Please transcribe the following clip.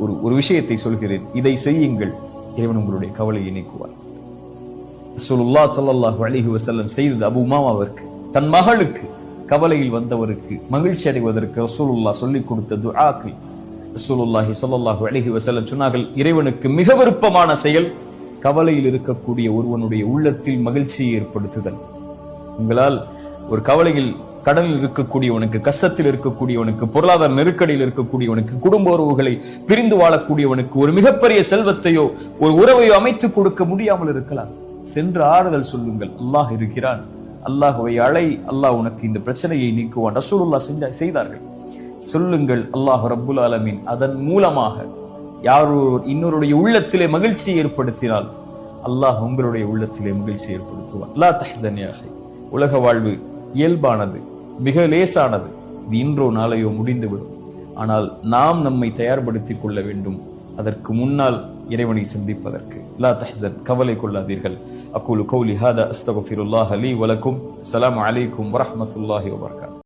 ஒரு விஷயத்தை சொல்கிறேன், இதை செய்யுங்கள், இறைவன் உங்களுடைய கவலையை நீக்குவார். ரசூலுல்லாஹ் ஸல்லல்லாஹு அலைஹி வஸல்லம் செய்தது அபூ உமாமாவிற்கு, தன் மகளுக்கு கவலையில் வந்தவருக்கு மகிழ்ச்சி அடைவதற்கு ரசூலுல்லாஹ் சொல்லிக் கொடுத்த துஆக்கள். ரசூலுல்லாஹி ஸல்லல்லாஹு அலைஹி வஸல்லம் சொன்னார்கள், இறைவனுக்கு மிக விருப்பமான செயல் கவலையில் இருக்கக்கூடிய ஒருவனுடைய உள்ளத்தில் மகிழ்ச்சியை ஏற்படுத்துதல். உங்களால் ஒரு கவலையில், கடலில் இருக்கக்கூடியவனுக்கு, கஷ்டத்தில் இருக்கக்கூடியவனுக்கு, பொருளாதார நெருக்கடியில் இருக்கக்கூடியவனுக்கு, குடும்ப உறவுகளை பிரிந்து வாழக்கூடியவனுக்கு ஒரு மிகப்பெரிய செல்வத்தையோ ஒரு உறவையோ அமைத்துக் கொடுக்க முடியாமல் இருக்கலாம். சென்று ஆறுதல் சொல்லுங்கள், அல்லாஹ் இருக்கிறான், அல்லாஹ்வை அழை, அல்லாஹ் உனக்கு இந்த பிரச்சனையை நீக்குவான். ரசூலுல்லாஹ் செய்தார்கள். சொல்லுங்கள், அல்லாஹ் ரப்புல் ஆலமீன் அதன் மூலமாக யாரோ இன்னொருடைய உள்ளத்திலே மகிழ்ச்சி ஏற்படுத்தினால் அல்லாஹ் உங்களுடைய உள்ளத்திலே மகிழ்ச்சி ஏற்படுத்துவான். லா தஹ்சன் யா அஹி. உலக வாழ்வு இயல்பானது, மிக லேசானது. இது இன்றோ நாளையோ முடிந்துவிடும். ஆனால் நாம் நம்மை தயார்படுத்திக் கொள்ள வேண்டும் அதற்கு முன்னால் இறைவனை சந்திப்பதற்கு. லா தஹ்சன், கவலை கொள்ளாதீர்கள். அகூலு கௌலி ஹாதா அஸ்தக்ஃபிருல்லாஹ லீ வ லக்கும். அஸ்ஸலாமு அலைக்கும் வ ரஹ்மத்துல்லாஹி வ பரகாத்துஹு.